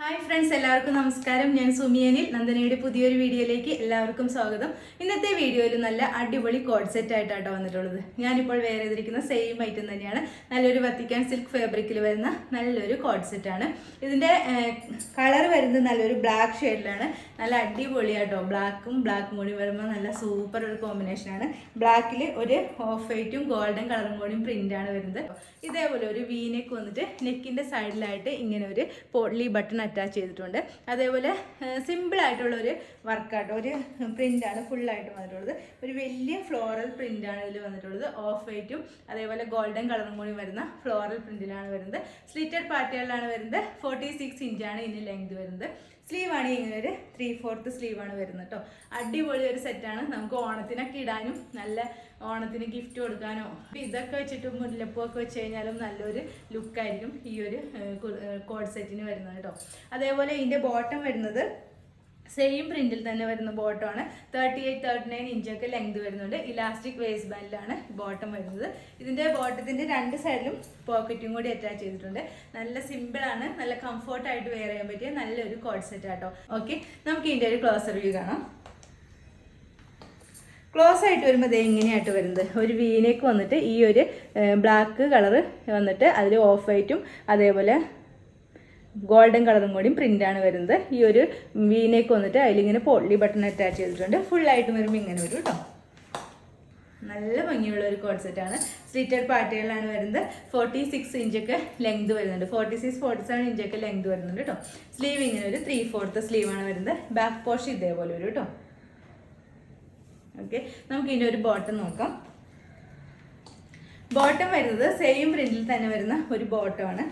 Hi friends, എല്ലാവർക്കും നമസ്കാരം. ഞാൻ സുമിയനിൽ നന്ദനയുടെ പുതിയൊരു വീഡിയോയിലേക്ക് എല്ലാവർക്കും സ്വാഗതം. ഇന്നത്തെ വീഡിയോയിൽ നല്ല അടിപൊളി കോഡ് സെറ്റ് ആയിട്ടാണ് വന്നിട്ടുള്ളത്. ഞാനിപ്പോൾ വേറെ ചെയ്തിരിക്കുന്ന സെയിം ഐറ്റം തന്നെയാണ്. നല്ലൊരു വത്തിക്കാൻ സിൽക്ക് ഫാബ്രിക്കിൽ വരുന്ന നല്ലൊരു കോഡ് സെറ്റാണ്. ഇതിൻ്റെ കളർ വരുന്നത് നല്ലൊരു ബ്ലാക്ക് ഷെയ്ഡിലാണ്. നല്ല അടിപൊളിയാട്ടോ. ബ്ലാക്കും കൂടി വരുമ്പോൾ നല്ല സൂപ്പർ ഒരു കോമ്പിനേഷനാണ്. ബ്ലാക്കിൽ ഒരു ഓഫ് വൈറ്റും ഗോൾഡൻ കളറും കൂടിയും പ്രിൻ്റാണ് വരുന്നത്. ഇതേപോലെ ഒരു വീനെക്ക് വന്നിട്ട് നെക്കിൻ്റെ സൈഡിലായിട്ട് ഇങ്ങനെ ഒരു പോട്ട്ലി ബട്ടൺ അറ്റാച്ച് ചെയ്തിട്ടുണ്ട്. അതേപോലെ സിമ്പിളായിട്ടുള്ളൊരു വർക്കാട്ടോ, ഒരു പ്രിൻ്റാണ് ഫുള്ളായിട്ട് വന്നിട്ടുള്ളത്. ഒരു വലിയ ഫ്ലോറൽ പ്രിൻ്റാണ് ഇതിൽ വന്നിട്ടുള്ളത്. ഓഫ് വൈറ്റും അതേപോലെ ഗോൾഡൻ കളറും കൂടി വരുന്ന ഫ്ലോറൽ പ്രിൻ്റിലാണ് വരുന്നത്. സ്ലിറ്റഡ് പാർട്ടികളിലാണ് വരുന്നത്. 46 ഇഞ്ചാണ് ഇതിന് ലെങ്ത് വരുന്നത്. സ്ലീവാണ് ഇങ്ങനെ ഒരു 3/4 സ്ലീവാണ് വരുന്നത് കേട്ടോ. അടിപൊളി ഒരു സെറ്റാണ്. നമുക്ക് ഓണത്തിനൊക്കെ ഇടാനും നല്ല ഓണത്തിന് ഗിഫ്റ്റ് കൊടുക്കാനോ ഇതൊക്കെ വെച്ചിട്ട് മുല്ലപ്പൂ ഒക്കെ വെച്ച് കഴിഞ്ഞാലും നല്ലൊരു ലുക്കായിരിക്കും ഈ ഒരു കോഡ് സെറ്റിന് വരുന്നത് കേട്ടോ. അതേപോലെ ഇതിൻ്റെ ബോട്ടം വരുന്നത് സെയിം പ്രിന്റിൽ തന്നെ വരുന്ന ബോട്ടമാണ്. 38-39 ഇഞ്ചൊക്കെ ലെങ്ത് വരുന്നുണ്ട്. ഇലാസ്റ്റിക് വേസ്റ്റ് ബാൻഡിലാണ് ബോട്ടം വരുന്നത്. ഇതിൻ്റെ ബോട്ടത്തിൻ്റെ രണ്ട് സൈഡിലും പോക്കറ്റും കൂടി അറ്റാച്ച് ചെയ്തിട്ടുണ്ട്. നല്ല സിമ്പിളാണ്, നല്ല കംഫർട്ടായിട്ട് വെയർ ചെയ്യാൻ പറ്റിയ നല്ലൊരു കോഡ് സെറ്റ് ആട്ടോ. ഓക്കെ, നമുക്ക് ഇതിൻ്റെ ഒരു ക്ലോസർ വ്യൂ കാണാം. ക്ലോസ് ആയിട്ട് വരുമ്പോൾ ഇത് എങ്ങനെയായിട്ട് വരുന്നത്, ഒരു വീനേക്ക് വന്നിട്ട് ഈ ഒരു ബ്ലാക്ക് കളറ് വന്നിട്ട് അതിൽ ഓഫ് വൈറ്റും അതേപോലെ ഗോൾഡൻ കളറും കൂടിയും പ്രിൻ്റാണ് വരുന്നത്. ഈ ഒരു വീനേക്ക് വന്നിട്ട് അതിലിങ്ങനെ പോട്ട്ലി ബട്ടൺ അറ്റാച്ച് ചെയ്തിട്ടുണ്ട്. ഫുള്ളായിട്ട് വരുമ്പോൾ ഇങ്ങനെ വരും കേട്ടോ. നല്ല ഭംഗിയുള്ള ഒരു കോഡ് സെറ്റാണ്. സ്ലിറ്റഡ് പാർട്ടികളിലാണ് വരുന്നത്. 46 ഇഞ്ചൊക്കെ ലെങ്ത് വരുന്നുണ്ട്. 46-47 ഇഞ്ചൊക്കെ ലെങ്ത് വരുന്നുണ്ട് കേട്ടോ. സ്ലീവ് ഇങ്ങനെ ഒരു 3/4 സ്ലീവാണ് വരുന്നത്. ബാക്ക് പോർഷൻ ഇതേപോലെ വരും കേട്ടോ. ഓക്കെ, നമുക്ക് ഇതിൻ്റെ ഒരു ബോട്ടം നോക്കാം. ബോട്ടം വരുന്നത് സെയിം പ്രിന്റിൽ തന്നെ വരുന്ന ഒരു ബോട്ടമാണ്.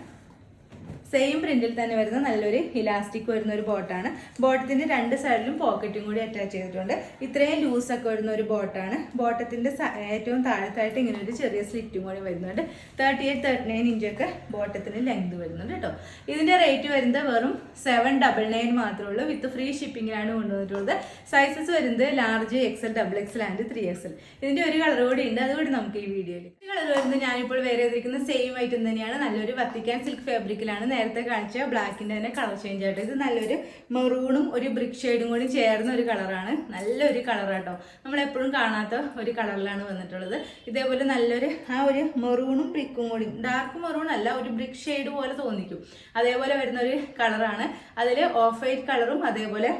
സെയിം പ്രിന്റിൽ തന്നെ വരുന്ന നല്ലൊരു ഇലാസ്റ്റിക് വരുന്ന ഒരു ബോട്ടാണ്. ബോട്ടത്തിൻ്റെ രണ്ട് സൈഡിലും പോക്കറ്റും കൂടി അറ്റാച്ച് ചെയ്തിട്ടുണ്ട്. ഇത്രയും ലൂസൊക്കെ വരുന്ന ഒരു ബോട്ടാണ്. ബോട്ടത്തിൻ്റെ ഏറ്റവും താഴത്തായിട്ട് ഇങ്ങനെ ഒരു ചെറിയ സ്ലിറ്റും കൂടി വരുന്നുണ്ട്. 38-39 ഇഞ്ചൊക്കെ ബോട്ടത്തിന് ലെങ്ത് വരുന്നുണ്ട് കേട്ടോ. ഇതിൻ്റെ റേറ്റ് വരുന്നത് വെറും 799 മാത്രമേ ഉള്ളൂ. വിത്ത് ഫ്രീ ഷിപ്പിങ്ങിലാണ് കൊണ്ടുവന്നിട്ടുള്ളത്. സൈസസ് വരുന്നത് large, XL, XXL and 3XL. ഇതിൻ്റെ ഒരു കളർ കൂടി ഉണ്ട്, അതുകൂടി നമുക്ക് ഈ വീഡിയോയിൽ. ഈ കളർ വരുന്നത് ഞാനിപ്പോൾ വേറെ ചെയ്തിരിക്കുന്ന സെയിം ഐറ്റം തന്നെയാണ്. നല്ലൊരു വത്തിക്കാൻ സിൽക്ക് ഫാബ്രിക്കിലാണ്. നേരത്തെ കാണിച്ച ബ്ലാക്കിൻ്റെ തന്നെ കളർ ചേഞ്ച് ആയിട്ട് ഇത് നല്ലൊരു മെറൂണും ഒരു ബ്രിക്ക് ഷെയ്ഡും കൂടി ചേർന്ന ഒരു കളറാണ്. നല്ലൊരു കളറാട്ടോ. നമ്മളെപ്പോഴും കാണാത്ത ഒരു കളറിലാണ് വന്നിട്ടുള്ളത്. ഇതേപോലെ നല്ലൊരു ഒരു മെറൂണും ബ്രിക്കും കൂടി, ഡാർക്ക് മെറൂൺ അല്ല, ഒരു ബ്രിക്ക് ഷെയ്ഡ് പോലെ തോന്നിക്കും. അതേപോലെ വരുന്ന ഒരു കളറാണ്. അതിൽ ഓഫ് വൈറ്റ് കളറും അതേപോലെ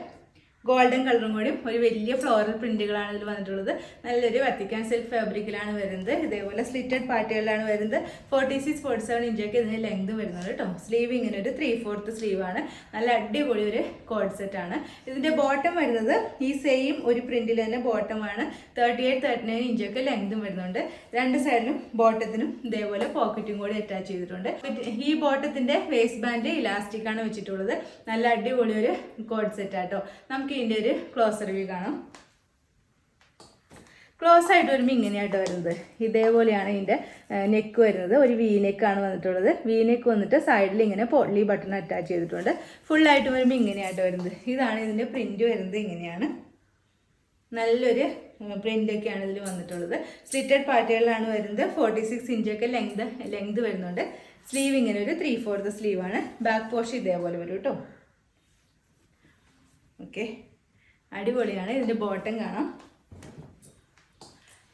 ഗോൾഡൻ കളറും കൂടി ഒരു വലിയ ഫ്ലോറൽ പ്രിന്റുകളാണ് ഇതിൽ വന്നിട്ടുള്ളത്. നല്ലൊരു വത്തിക്കാൻ സിൽക്ക് ഫാബ്രിക്കിലാണ് വരുന്നത്. ഇതേപോലെ സ്ലിറ്റഡ് പാർട്ടികളിലാണ് വരുന്നത്. 46-47 ഇഞ്ചൊക്കെ ഇതിന് ലെങ്ത് വരുന്നത് കേട്ടോ. സ്ലീവ് ഇങ്ങനെ ഒരു 3/4 സ്ലീവാണ്. നല്ല അടിപൊളി ഒരു കോഡ് സെറ്റാണ്. ഇതിൻ്റെ ബോട്ടം വരുന്നത് ഈ സെയിം ഒരു പ്രിന്റിൽ തന്നെ ബോട്ടമാണ്. 38-39 ഇഞ്ചൊക്കെ ലെങ്തും വരുന്നുണ്ട്. രണ്ട് സൈഡിലും ബോട്ടത്തിനും ഇതേപോലെ പോക്കറ്റും കൂടി അറ്റാച്ച് ചെയ്തിട്ടുണ്ട്. ഈ ബോട്ടത്തിൻ്റെ വേസ്റ്റ് ബാൻഡ് ഇലാസ്റ്റിക് ആണ് വെച്ചിട്ടുള്ളത്. നല്ല അടിപൊളി ഒരു കോഡ് സെറ്റാട്ടോ. നമുക്ക് ഇതിൻ്റെ ഒരു ക്ലോസർ വ്യൂ കാണാം. ക്ലോസ് ആയിട്ട് വരുമ്പോൾ ഇങ്ങനെയായിട്ട് വരുന്നത്. ഇതേപോലെയാണ് ഇതിൻ്റെ നെക്ക് വരുന്നത്. ഒരു വീനെക്കാണ് വന്നിട്ടുള്ളത്. വീനെക്ക് വന്നിട്ട് സൈഡിൽ ഇങ്ങനെ പോട്ട്ലി ബട്ടൺ അറ്റാച്ച് ചെയ്തിട്ടുണ്ട്. ഫുള്ളായിട്ട് വരുമ്പോൾ ഇങ്ങനെയായിട്ട് വരുന്നത്. ഇതാണ് ഇതിൻ്റെ പ്രിൻ്റ് വരുന്നത്. ഇങ്ങനെയാണ് നല്ലൊരു പ്രിൻ്റൊക്കെയാണ് ഇതിൽ വന്നിട്ടുള്ളത്. സ്ലിറ്റഡ് പാർട്ടികളിലാണ് വരുന്നത്. 46 ഇഞ്ചൊക്കെ ലെങ്ത് വരുന്നുണ്ട്. സ്ലീവ് ഇങ്ങനെ ഒരു 3/4 സ്ലീവാണ്. ബാക്ക് പോർഷൻ ഇതേപോലെ വരും കേട്ടോ. ഓക്കെ, അടിപൊളിയാണ്. ഇതിൻ്റെ ബോട്ടം കാണാം.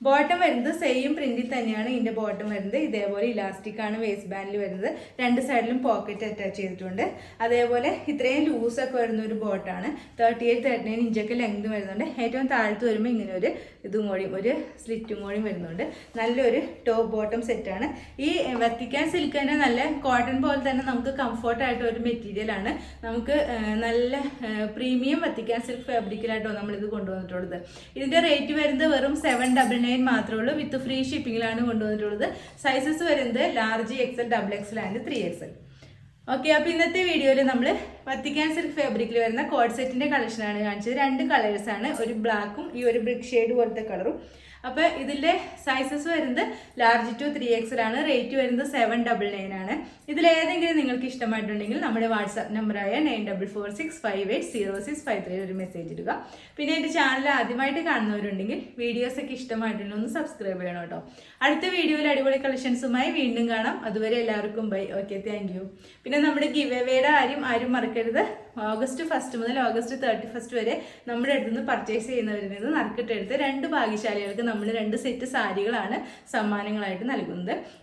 ബോട്ടം വരുന്നത് സെയിം പ്രിന്റിൽ തന്നെയാണ് ഇതിൻ്റെ ബോട്ടം വരുന്നത്. ഇതേപോലെ ഇലാസ്റ്റിക് ആണ് വേസ്റ്റ് ബാൻഡിൽ വരുന്നത്. രണ്ട് സൈഡിലും പോക്കറ്റ് അറ്റാച്ച് ചെയ്തിട്ടുണ്ട്. അതേപോലെ ഇത്രയും ലൂസൊക്കെ വരുന്ന ഒരു ബോട്ടാണ്. 38-39 ഇഞ്ചൊക്കെ ലെങ്ത് വരുന്നുണ്ട്. ഏറ്റവും താഴത്ത് വരുമ്പോൾ ഇങ്ങനെ ഒരു ഇതും കൂടി ഒരു സ്ലിറ്റും കൂടി വരുന്നുണ്ട്. നല്ലൊരു ടോപ്പ് ബോട്ടം സെറ്റാണ്. ഈ വത്തിക്കാൻ സിൽക്ക് തന്നെ നല്ല കോട്ടൺ പോലെ തന്നെ നമുക്ക് കംഫർട്ടായിട്ട് ഒരു മെറ്റീരിയലാണ്. നമുക്ക് നല്ല പ്രീമിയം വത്തിക്കാൻ സിൽക്ക് ഫാബ്രിക്കിലായിട്ടോ നമ്മളിത് കൊണ്ടുവന്നിട്ടുള്ളത്. ഇതിൻ്റെ റേറ്റ് വരുന്നത് വെറും 799 മാത്രമേ ഉള്ളൂ. വിത്ത് ഫ്രീ ഷിപ്പിങ്ങിലാണ് കൊണ്ടുവന്നിട്ടുള്ളത്. സൈസസ് വരുന്നത് large, XL, XXL and 3XL. Okay, അപ്പോൾ ഇന്നത്തെ വീഡിയോയിൽ നമ്മൾ വത്തിക്കാൻ സിൽക്ക് ഫാബ്രിക്കിൽ വരുന്ന കോഡ് സെറ്റിൻ്റെ കളക്ഷനാണ് കാണിച്ചത്. രണ്ട് കളേഴ്സാണ്, ഒരു ബ്ലാക്കും ഈ ഒരു ബ്രിക്ക് ഷെയ്ഡ് പോലത്തെ കളറും. അപ്പോൾ ഇതിൻ്റെ സൈസസ് വരുന്നത് large to 3XL ആണ്. റേറ്റ് വരുന്നത് 799 ആണ്. ഇതിലേതെങ്കിലും നിങ്ങൾക്ക് ഇഷ്ടമായിട്ടുണ്ടെങ്കിൽ നമ്മുടെ വാട്സാപ്പ് നമ്പറായ 9446580653 ഒരു മെസ്സേജ് ഇടുക. പിന്നെ എൻ്റെ ചാനൽ ആദ്യമായിട്ട് കാണുന്നവരുണ്ടെങ്കിൽ വീഡിയോസൊക്കെ ഇഷ്ടമായിട്ടുണ്ടെങ്കിൽ ഒന്ന് സബ്സ്ക്രൈബ് ചെയ്യണം കേട്ടോ. അടുത്ത വീഡിയോയിൽ അടിപൊളി കളക്ഷൻസുമായി വീണ്ടും കാണാം. അതുവരെ എല്ലാവർക്കും ബൈ. Okay, thank you. പിന്നെ നമ്മുടെ ഗിവ് എവേയുടെ ആരും മറക്കരുത്. August 1 മുതൽ August 31 വരെ നമ്മുടെ അടുത്ത് നിന്ന് പർച്ചേസ് ചെയ്യുന്നവരിൽ നിന്ന് നറുക്കിട്ടെടുത്ത് 2 ഭാഗ്യശാലികൾക്ക് നമ്മൾ 2 സെറ്റ് സാരികളാണ് സമ്മാനങ്ങളായിട്ട് നൽകുന്നത്.